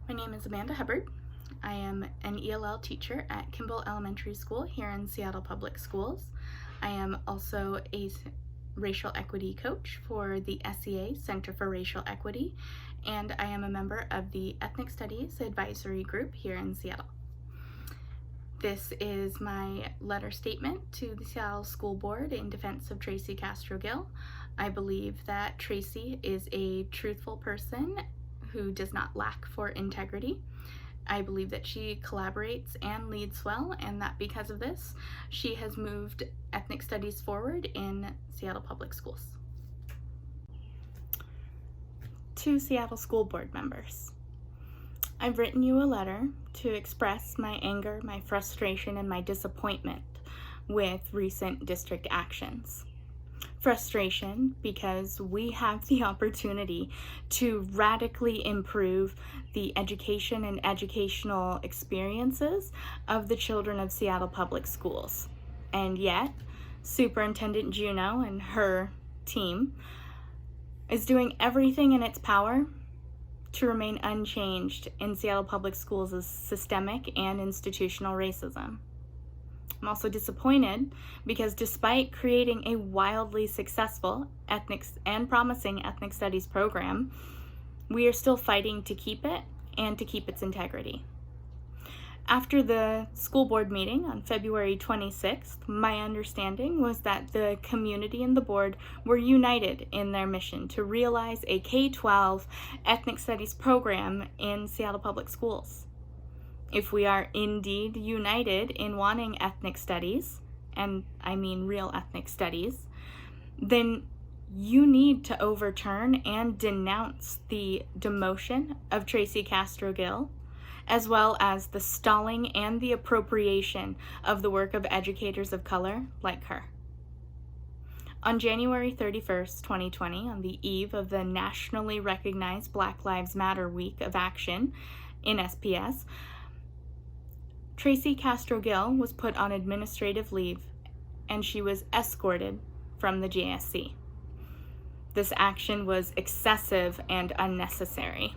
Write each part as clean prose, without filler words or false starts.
My name is Amanda Hubbard. I am an ELL teacher at Kimball Elementary School here in Seattle Public Schools. I am also a racial equity coach for the SEA Center for Racial Equity, and I am a member of the Ethnic Studies Advisory Group here in Seattle. This is my letter statement to the Seattle School Board in defense of Tracy Castro-Gill. I believe that Tracy is a truthful person who does not lack for integrity. I believe that she collaborates and leads well, and that because of this, she has moved ethnic studies forward in Seattle Public Schools. To Seattle School Board members, I've written you a letter to express my anger, my frustration, and my disappointment with recent district actions. Frustration because we have the opportunity to radically improve the education and educational experiences of the children of Seattle Public Schools. And yet, Superintendent Juneau and her team is doing everything in its power to remain unchanged in Seattle Public Schools' systemic and institutional racism. I'm also disappointed because despite creating a wildly successful and promising ethnic studies program, we are still fighting to keep it and to keep its integrity. After the school board meeting on February 26th, my understanding was that the community and the board were united in their mission to realize a K-12 ethnic studies program in Seattle Public Schools. If we are indeed united in wanting ethnic studies, and I mean real ethnic studies, then you need to overturn and denounce the demotion of Tracy Castro-Gill, as well as the stalling and the appropriation of the work of educators of color like her. On January 31st, 2020, on the eve of the nationally recognized Black Lives Matter Week of Action in SPS, Tracy Castro-Gill was put on administrative leave, and she was escorted from the JSC. This action was excessive and unnecessary.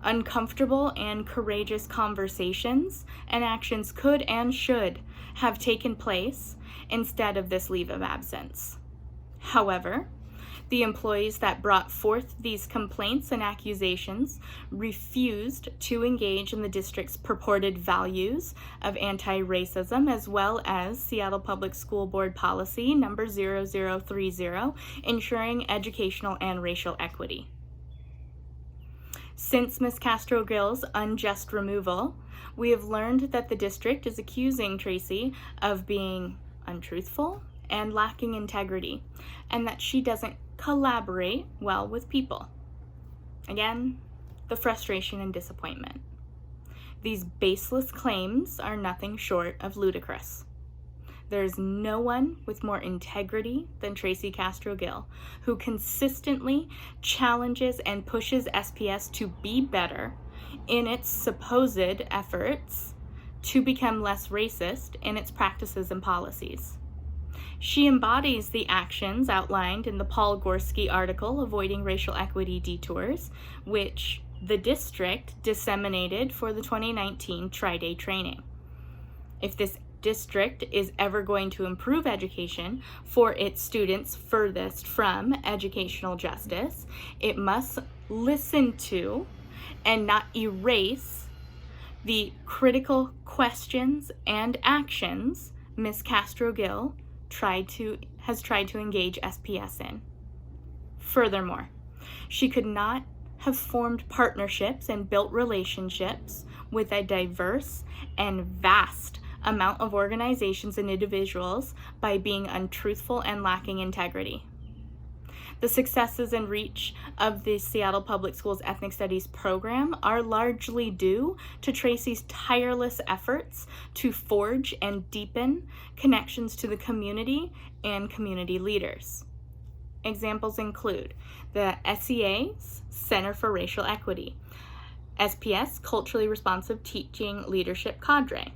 Uncomfortable and courageous conversations and actions could and should have taken place instead of this leave of absence. However, the employees that brought forth these complaints and accusations refused to engage in the district's purported values of anti-racism, as well as Seattle Public School Board Policy number 0030, ensuring educational and racial equity. Since Ms. Castro-Gill's unjust removal, we have learned that the district is accusing Tracy of being untruthful and lacking integrity, and that she doesn't collaborate well with people. Again, the frustration and disappointment. These baseless claims are nothing short of ludicrous. There's no one with more integrity than Tracy Castro-Gill, who consistently challenges and pushes SPS to be better in its supposed efforts to become less racist in its practices and policies. She embodies the actions outlined in the Paul Gorski article, Avoiding Racial Equity Detours, which the district disseminated for the 2019 Tri-Day training. If this district is ever going to improve education for its students furthest from educational justice, it must listen to and not erase the critical questions and actions Ms. Castro-Gill has tried to engage SPS in. Furthermore, she could not have formed partnerships and built relationships with a diverse and vast amount of organizations and individuals by being untruthful and lacking integrity. The successes and reach of the Seattle Public Schools Ethnic Studies program are largely due to Tracy's tireless efforts to forge and deepen connections to the community and community leaders. Examples include the SEA's Center for Racial Equity, SPS Culturally Responsive Teaching Leadership Cadre,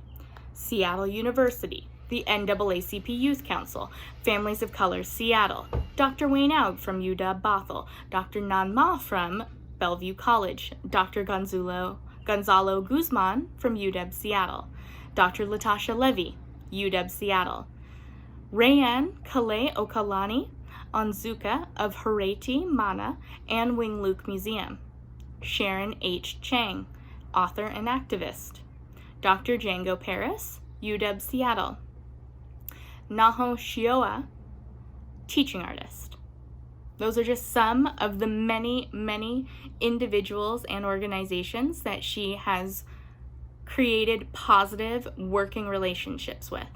Seattle University, the NAACP Youth Council, Families of Color Seattle, Dr. Wayne Aug from UW Bothell, Dr. Nan Ma from Bellevue College, Dr. Gonzalo Gonzalo Guzman from UW Seattle, Dr. Latasha Levy, UW Seattle, Rayanne Kale-Okalani Onzuka of Hareti Mana and Wing Luke Museum, Sharon H. Chang, author and activist, Dr. Django Paris, UW Seattle, Naho Shioa, teaching artist. Those are just some of the many, many individuals and organizations that she has created positive working relationships with.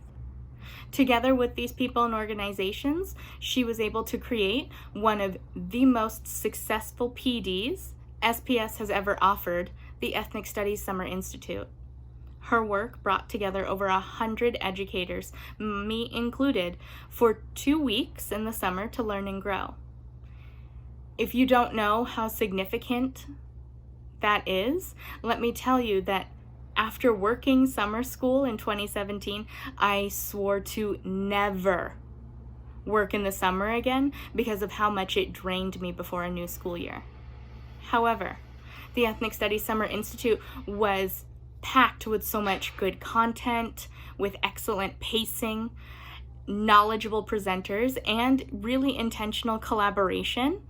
Together with these people and organizations, she was able to create one of the most successful PDs SPS has ever offered, the Ethnic Studies Summer Institute. Her work brought together over 100 educators, me included, for 2 weeks in the summer to learn and grow. If you don't know how significant that is, let me tell you that after working summer school in 2017, I swore to never work in the summer again because of how much it drained me before a new school year. However, the Ethnic Studies Summer Institute was packed with so much good content, with excellent pacing, knowledgeable presenters, and really intentional collaboration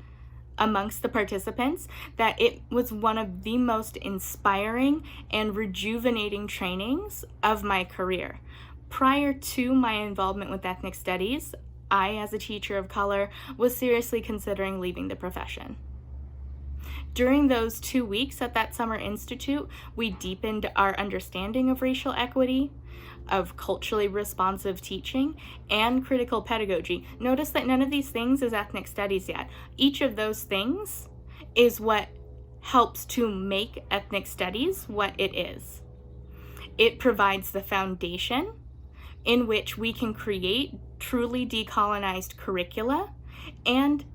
amongst the participants, that it was one of the most inspiring and rejuvenating trainings of my career. Prior to my involvement with ethnic studies, I, as a teacher of color, was seriously considering leaving the profession. During those 2 weeks at that Summer Institute, we deepened our understanding of racial equity, of culturally responsive teaching, and critical pedagogy. Notice that none of these things is ethnic studies yet. Each of those things is what helps to make ethnic studies what it is. It provides the foundation in which we can create truly decolonized curricula and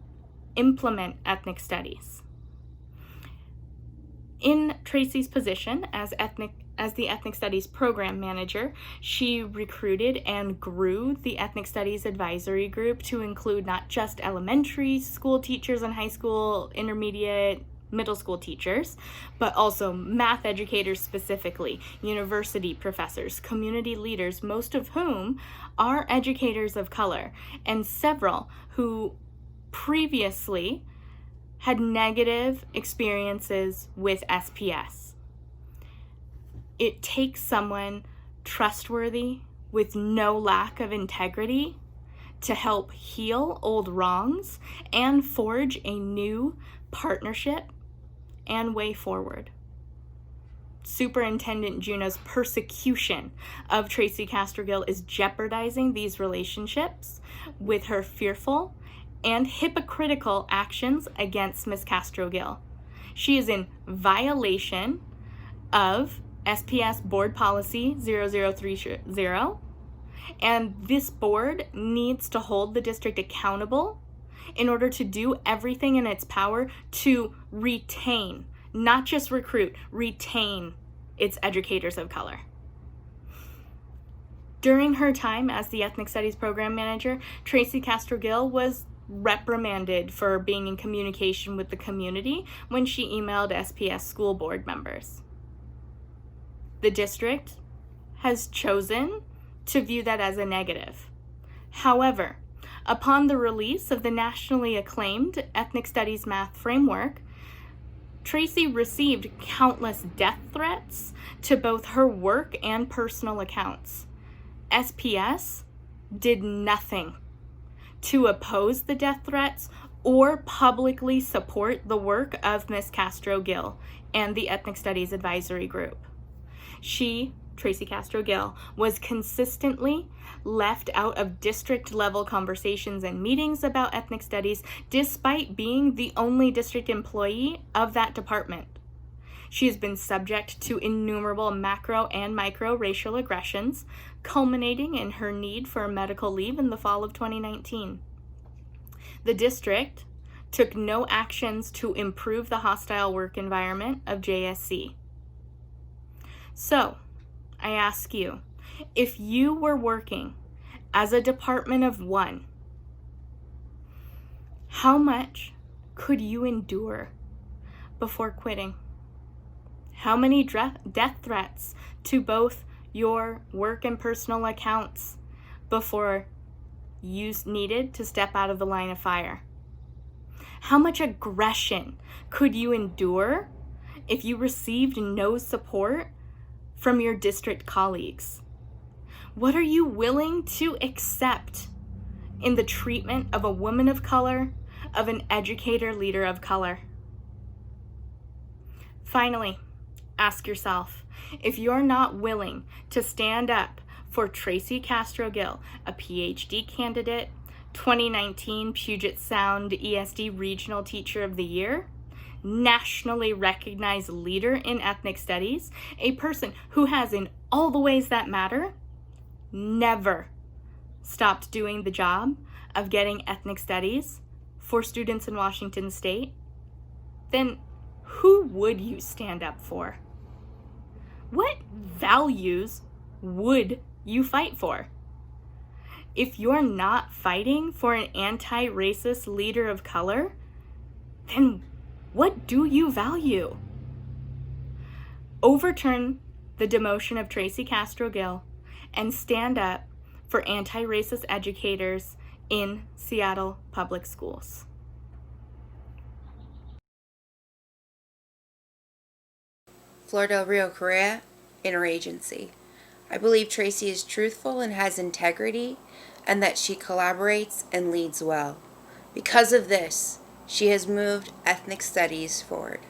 implement ethnic studies. In Tracy's position as the Ethnic Studies Program Manager, she recruited and grew the Ethnic Studies Advisory Group to include not just elementary school teachers and high school, intermediate, middle school teachers, but also math educators specifically, university professors, community leaders, most of whom are educators of color, and several who previously had negative experiences with SPS. It takes someone trustworthy with no lack of integrity to help heal old wrongs and forge a new partnership and way forward. Superintendent Juno's persecution of Tracy Castro-Gill is jeopardizing these relationships with her fearful and hypocritical actions against Ms. Castro-Gill. She is in violation of SPS Board Policy 0030, and this board needs to hold the district accountable in order to do everything in its power to retain, not just recruit, retain its educators of color. During her time as the Ethnic Studies Program Manager, Tracy Castro-Gill was reprimanded for being in communication with the community when she emailed SPS school board members. The district has chosen to view that as a negative. However, upon the release of the nationally acclaimed Ethnic Studies Math Framework, Tracy received countless death threats to both her work and personal accounts. SPS did nothing to oppose the death threats or publicly support the work of Ms. Castro-Gill and the Ethnic Studies Advisory Group. She, Tracy Castro-Gill, was consistently left out of district-level conversations and meetings about ethnic studies, despite being the only district employee of that department. She has been subject to innumerable macro and micro racial aggressions, culminating in her need for medical leave in the fall of 2019. The district took no actions to improve the hostile work environment of JSC. So, I ask you, if you were working as a department of one, how much could you endure before quitting? How many death threats to both your work and personal accounts before you needed to step out of the line of fire? How much aggression could you endure if you received no support from your district colleagues? What are you willing to accept in the treatment of a woman of color, of an educator leader of color? Finally, ask yourself, if you're not willing to stand up for Tracy Castro-Gill, a PhD candidate, 2019 Puget Sound ESD Regional Teacher of the Year, nationally recognized leader in ethnic studies, a person who has, in all the ways that matter, never stopped doing the job of getting ethnic studies for students in Washington State, then who would you stand up for? What values would you fight for? If you're not fighting for an anti-racist leader of color, then what do you value? Overturn the demotion of Tracy Castro-Gill and stand up for anti-racist educators in Seattle public schools. Flordelrio Correa, Interagency. I believe Tracy is truthful and has integrity, and that she collaborates and leads well. Because of this, she has moved ethnic studies forward.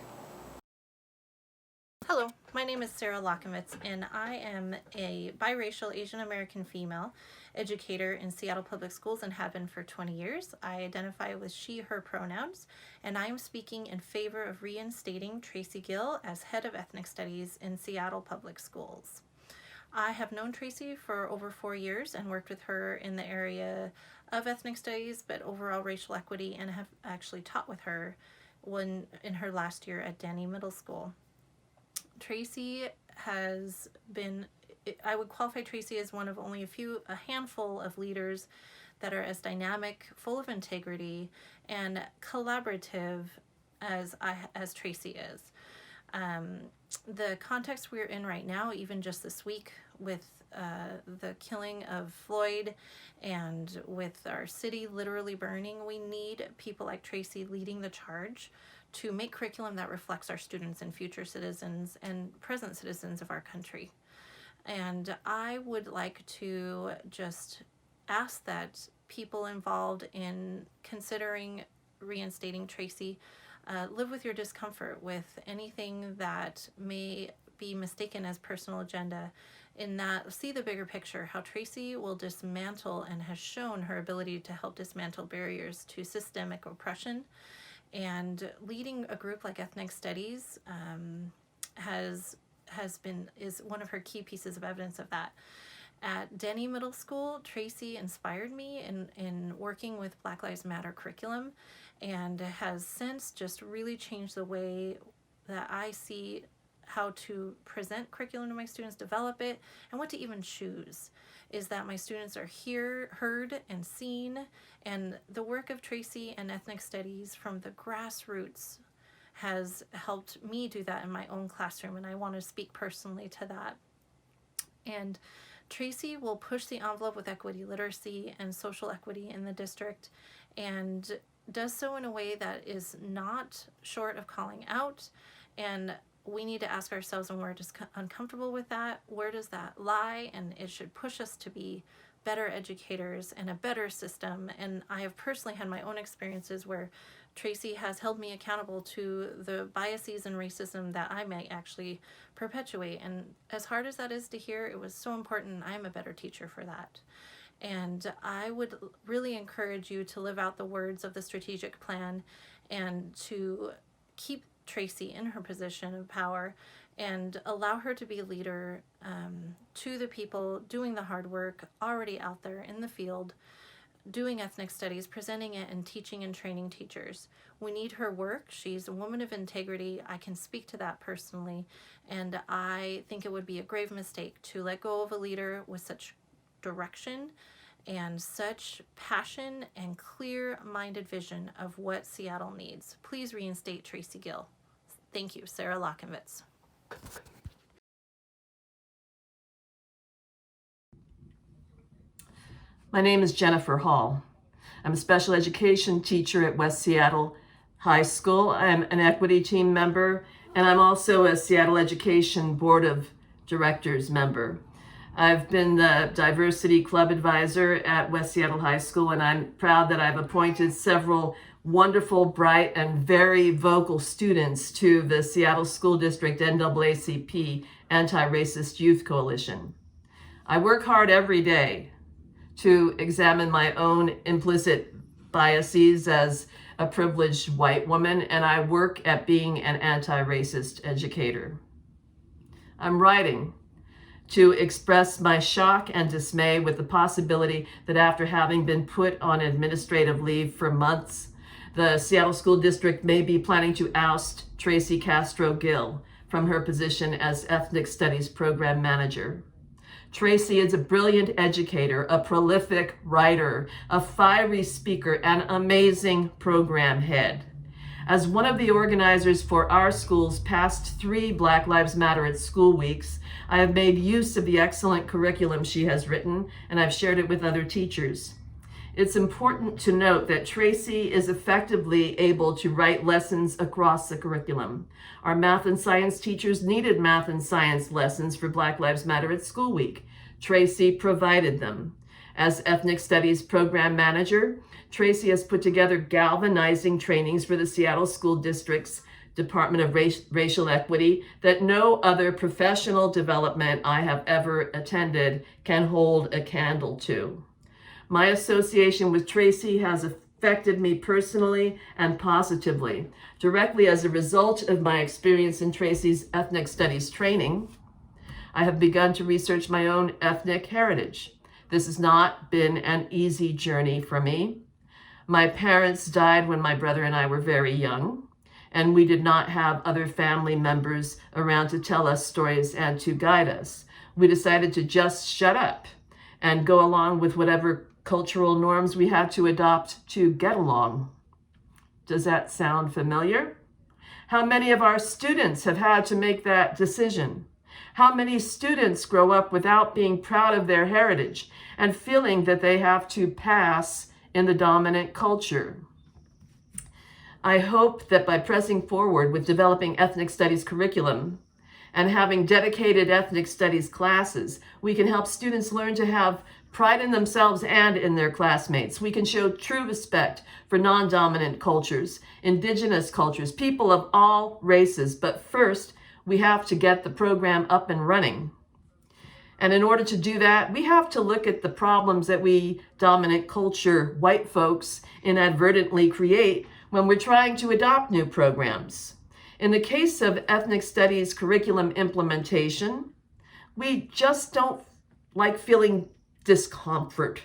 Hello, my name is Sarah Lockenvitz, and I am a biracial Asian American female educator in Seattle Public Schools and have been for 20 years. I identify with she, her pronouns, and I am speaking in favor of reinstating Tracy Gill as head of ethnic studies in Seattle Public Schools. I have known Tracy for over 4 years and worked with her in the area of ethnic studies, but overall racial equity, and have actually taught with her in her last year at Denny Middle School. Tracy has been, I would qualify Tracy as one of only a handful of leaders that are as dynamic, full of integrity, and collaborative as Tracy is. The context we're in right now, even just this week with the killing of Floyd and with our city literally burning, we need people like Tracy leading the charge to make curriculum that reflects our students and future citizens and present citizens of our country. And I would like to just ask that people involved in considering reinstating Tracy live with your discomfort with anything that may be mistaken as personal agenda, in that see the bigger picture, how Tracy will dismantle and has shown her ability to help dismantle barriers to systemic oppression. And leading a group like Ethnic Studies is one of her key pieces of evidence of that. At Denny Middle School, Tracy inspired me in working with Black Lives Matter curriculum, and has since just really changed the way that I see how to present curriculum to my students, develop it, and what to even choose. Is that my students are heard and seen, and the work of Tracy and Ethnic Studies from the grassroots has helped me do that in my own classroom, and I want to speak personally to that. And Tracy will push the envelope with equity literacy and social equity in the district, and does so in a way that is not short of calling out. And we need to ask ourselves when we're just uncomfortable with that, where does that lie? And it should push us to be better educators and a better system. And I have personally had my own experiences where Tracy has held me accountable to the biases and racism that I may actually perpetuate. And as hard as that is to hear, it was so important. I'm a better teacher for that. And I would really encourage you to live out the words of the strategic plan and to keep Tracy in her position of power and allow her to be a leader to the people doing the hard work already out there in the field, doing ethnic studies, presenting it, and teaching and training teachers. We need her work. She's a woman of integrity. I can speak to that personally, and I think it would be a grave mistake to let go of a leader with such direction and such passion and clear-minded vision of what Seattle needs. Please reinstate Tracy Gill. Thank you, Sarah Lockenvitz. My name is Jennifer Hall. I'm a special education teacher at West Seattle High School. I'm an equity team member, and I'm also a Seattle Education Board of Directors member. I've been the Diversity Club Advisor at West Seattle High School, and I'm proud that I've appointed several wonderful, bright, and very vocal students to the Seattle School District NAACP Anti-Racist Youth Coalition. I work hard every day to examine my own implicit biases as a privileged white woman, and I work at being an anti-racist educator. I'm writing to express my shock and dismay with the possibility that after having been put on administrative leave for months, the Seattle School District may be planning to oust Tracy Castro-Gill from her position as Ethnic Studies Program Manager. Tracy is a brilliant educator, a prolific writer, a fiery speaker, and amazing program head. As one of the organizers for our school's past 3 Black Lives Matter at School Weeks, I have made use of the excellent curriculum she has written, and I've shared it with other teachers. It's important to note that Tracy is effectively able to write lessons across the curriculum. Our math and science teachers needed math and science lessons for Black Lives Matter at School Week. Tracy provided them. As Ethnic Studies Program Manager, Tracy has put together galvanizing trainings for the Seattle School District's Department of Racial Equity that no other professional development I have ever attended can hold a candle to. My association with Tracy has affected me personally and positively. Directly as a result of my experience in Tracy's ethnic studies training, I have begun to research my own ethnic heritage. This has not been an easy journey for me. My parents died when my brother and I were very young, and we did not have other family members around to tell us stories and to guide us. We decided to just shut up and go along with whatever cultural norms we had to adopt to get along. Does that sound familiar? How many of our students have had to make that decision? How many students grow up without being proud of their heritage and feeling that they have to pass in the dominant culture? I hope that by pressing forward with developing ethnic studies curriculum and having dedicated ethnic studies classes, we can help students learn to have pride in themselves and in their classmates. We can show true respect for non-dominant cultures, indigenous cultures, people of all races. But first, we have to get the program up and running. And in order to do that, we have to look at the problems that we dominant culture white folks inadvertently create when we're trying to adopt new programs. In the case of ethnic studies curriculum implementation, we just don't like feeling discomfort.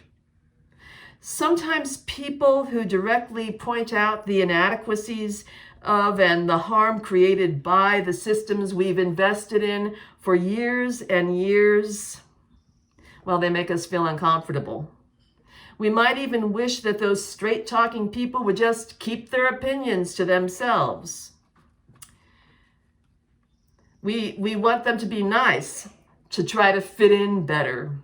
Sometimes people who directly point out the inadequacies of and the harm created by the systems we've invested in for years and years, well, they make us feel uncomfortable. We might even wish that those straight-talking people would just keep their opinions to themselves. We want them to be nice, to try to fit in better.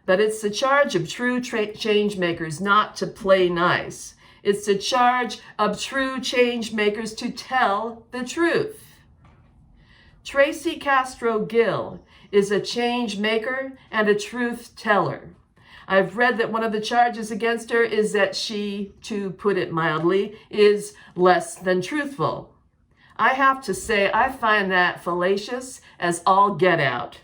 But it's the charge of true change makers not to play nice. It's the charge of true change makers to tell the truth. Tracy Castro-Gill is a change maker and a truth teller. I've read that one of the charges against her is that she, to put it mildly, is less than truthful. I have to say, I find that fallacious as all get out.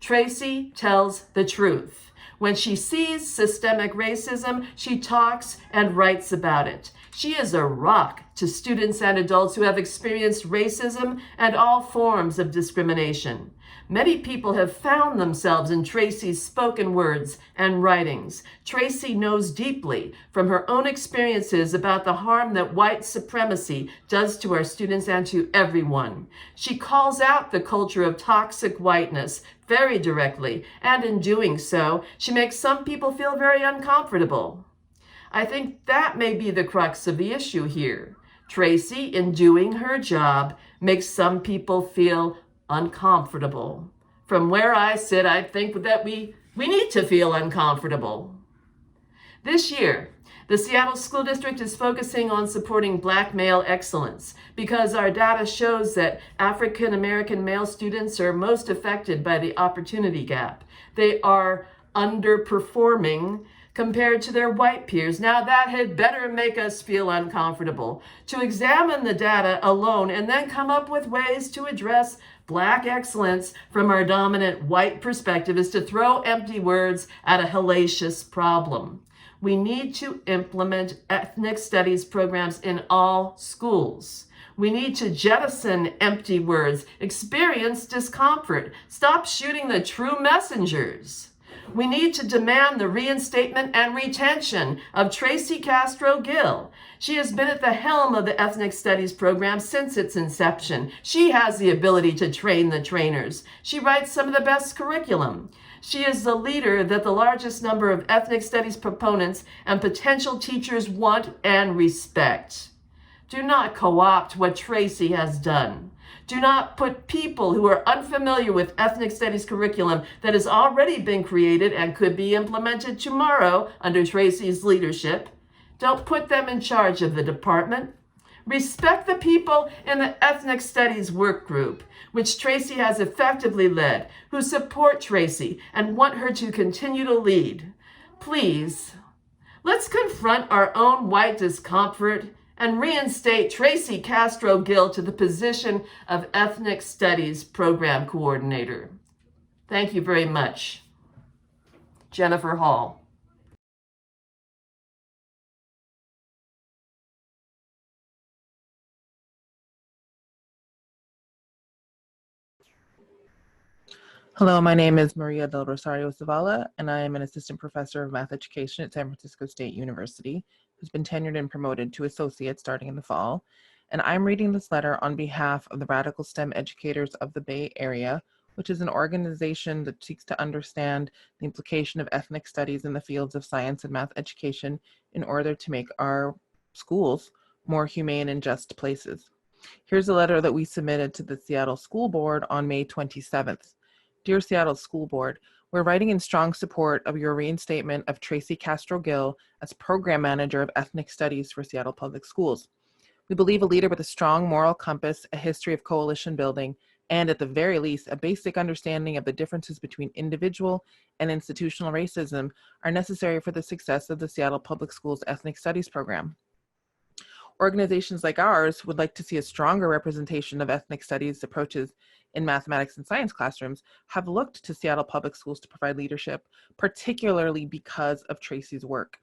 Tracy tells the truth. When she sees systemic racism, she talks and writes about it. She is a rock to students and adults who have experienced racism and all forms of discrimination. Many people have found themselves in Tracy's spoken words and writings. Tracy knows deeply from her own experiences about the harm that white supremacy does to our students and to everyone. She calls out the culture of toxic whiteness very directly, and in doing so, she makes some people feel very uncomfortable. I think that may be the crux of the issue here. Tracy, in doing her job, makes some people feel uncomfortable. From where I sit, I think that we need to feel uncomfortable. This year, the Seattle School District is focusing on supporting Black male excellence because our data shows that African American male students are most affected by the opportunity gap. They are underperforming compared to their white peers. Now that had better make us feel uncomfortable. To examine the data alone and then come up with ways to address Black excellence from our dominant white perspective is to throw empty words at a hellacious problem. We need to implement ethnic studies programs in all schools. We need to jettison empty words, experience discomfort, stop shooting the true messengers. We need to demand the reinstatement and retention of Tracy Castro-Gill. She has been at the helm of the Ethnic Studies program since its inception. She has the ability to train the trainers. She writes some of the best curriculum. She is the leader that the largest number of ethnic studies proponents and potential teachers want and respect. Do not co-opt what Tracy has done. Do not put people who are unfamiliar with ethnic studies curriculum that has already been created and could be implemented tomorrow under Tracy's leadership. Don't put them in charge of the department. Respect the people in the ethnic studies work group, which Tracy has effectively led, who support Tracy and want her to continue to lead. Please, let's confront our own white discomfort and reinstate Tracy Castro-Gill to the position of Ethnic Studies Program Coordinator. Thank you very much. Jennifer Hall. Hello, my name is Maria del Rosario Zavala, and I am an assistant professor of math education at San Francisco State University, who's been tenured and promoted to associate starting in the fall. And I'm reading this letter on behalf of the Radical STEM Educators of the Bay Area, which is an organization that seeks to understand the implication of ethnic studies in the fields of science and math education in order to make our schools more humane and just places. Here's a letter that we submitted to the Seattle School Board on May 27th. Dear Seattle School Board, we're writing in strong support of your reinstatement of Tracy Castro-Gill as Program Manager of Ethnic Studies for Seattle Public Schools. We believe a leader with a strong moral compass, a history of coalition building, and at the very least, a basic understanding of the differences between individual and institutional racism are necessary for the success of the Seattle Public Schools Ethnic Studies program. Organizations like ours would like to see a stronger representation of ethnic studies approaches in mathematics and science classrooms, have looked to Seattle Public Schools to provide leadership, particularly because of Tracy's work.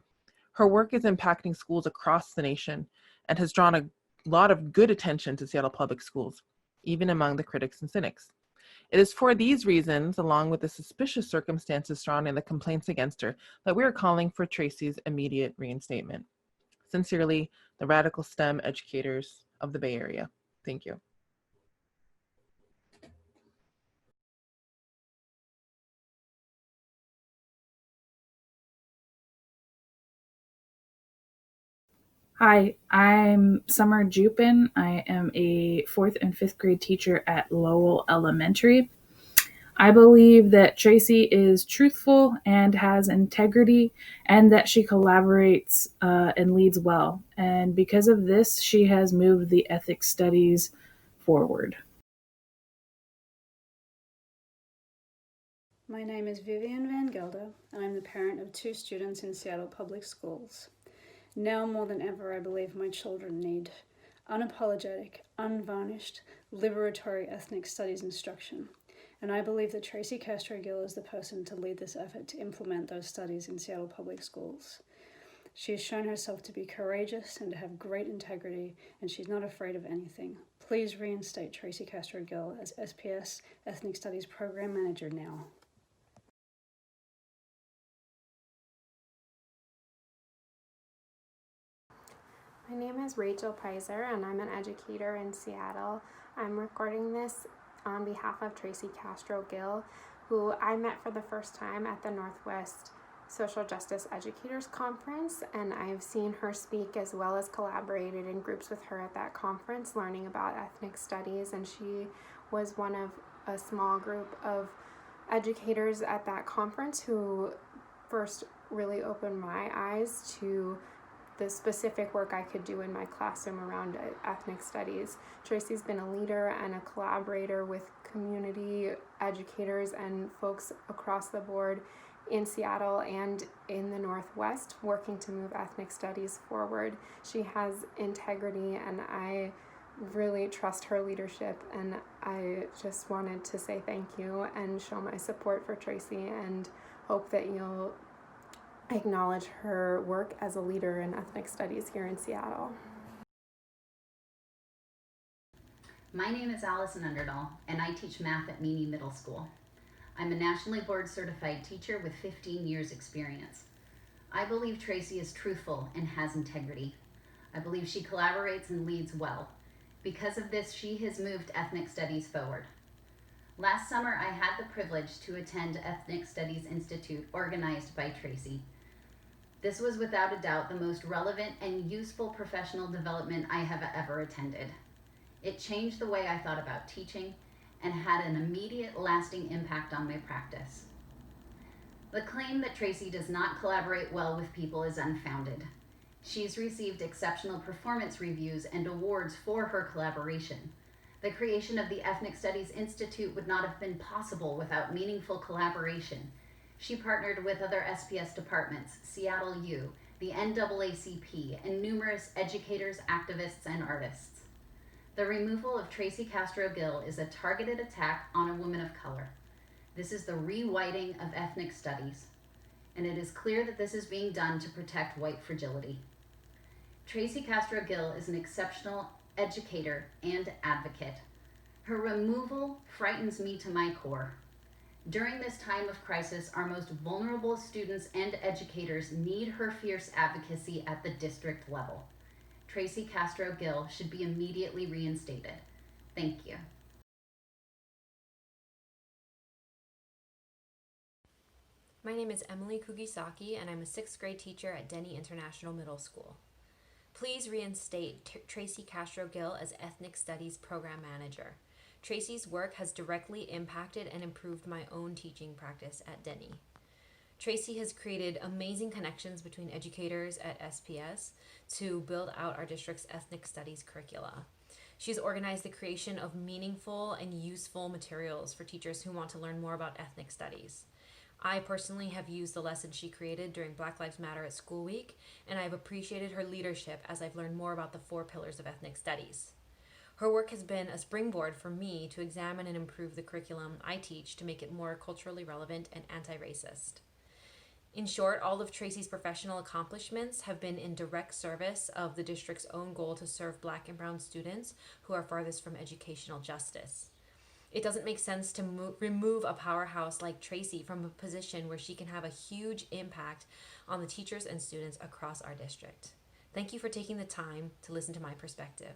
Her work is impacting schools across the nation and has drawn a lot of good attention to Seattle Public Schools, even among the critics and cynics. It is for these reasons, along with the suspicious circumstances surrounding the complaints against her, that we are calling for Tracy's immediate reinstatement. Sincerely, the Radical STEM Educators of the Bay Area. Thank you. Hi, I'm Summer Jupin. I am a 4th and 5th grade teacher at Lowell Elementary. I believe that Tracy is truthful and has integrity, and that she collaborates and leads well. And because of this, she has moved the ethics studies forward. My name is Vivian van Gelder, and I'm the parent of 2 students in Seattle Public Schools. Now more than ever, I believe my children need unapologetic, unvarnished, liberatory ethnic studies instruction. And I believe that Tracy Castro-Gill is the person to lead this effort to implement those studies in Seattle Public Schools. She has shown herself to be courageous and to have great integrity, and she's not afraid of anything. Please reinstate Tracy Castro-Gill as SPS Ethnic Studies Program Manager now. My name is Rachel Peizer, and I'm an educator in Seattle. I'm recording this on behalf of Tracy Castro-Gill, who I met for the first time at the Northwest Social Justice Educators Conference, and I've seen her speak as well as collaborated in groups with her at that conference, learning about ethnic studies, and she was one of a small group of educators at that conference who first really opened my eyes to the specific work I could do in my classroom around ethnic studies. Tracy's been a leader and a collaborator with community educators and folks across the board in Seattle and in the Northwest working to move ethnic studies forward. She has integrity, and I really trust her leadership, and I just wanted to say thank you and show my support for Tracy and hope that you'll acknowledge her work as a leader in ethnic studies here in Seattle. My name is Alison Underdahl, and I teach math at Meany Middle School. I'm a nationally board certified teacher with 15 years experience. I believe Tracy is truthful and has integrity. I believe she collaborates and leads well. Because of this, she has moved ethnic studies forward. Last summer, I had the privilege to attend Ethnic Studies Institute organized by Tracy. This was without a doubt the most relevant and useful professional development I have ever attended. It changed the way I thought about teaching and had an immediate lasting impact on my practice. The claim that Tracy does not collaborate well with people is unfounded. She's received exceptional performance reviews and awards for her collaboration. The creation of the Ethnic Studies Institute would not have been possible without meaningful collaboration. She partnered with other SPS departments, Seattle U, the NAACP, and numerous educators, activists, and artists. The removal of Tracy Castro-Gill is a targeted attack on a woman of color. This is the rewriting of ethnic studies, and it is clear that this is being done to protect white fragility. Tracy Castro-Gill is an exceptional educator and advocate. Her removal frightens me to my core. During this time of crisis, our most vulnerable students and educators need her fierce advocacy at the district level. Tracy Castro-Gill should be immediately reinstated. Thank you. My name is Emily Kugisaki, and I'm a 6th grade teacher at Denny International Middle School. Please reinstate Tracy Castro-Gill as Ethnic Studies Program Manager. Tracy's work has directly impacted and improved my own teaching practice at Denny. Tracy has created amazing connections between educators at SPS to build out our district's ethnic studies curricula. She's organized the creation of meaningful and useful materials for teachers who want to learn more about ethnic studies. I personally have used the lessons she created during Black Lives Matter at School Week, and I've appreciated her leadership as I've learned more about the 4 pillars of ethnic studies. Her work has been a springboard for me to examine and improve the curriculum I teach to make it more culturally relevant and anti-racist. In short, all of Tracy's professional accomplishments have been in direct service of the district's own goal to serve Black and Brown students who are farthest from educational justice. It doesn't make sense to remove a powerhouse like Tracy from a position where she can have a huge impact on the teachers and students across our district. Thank you for taking the time to listen to my perspective.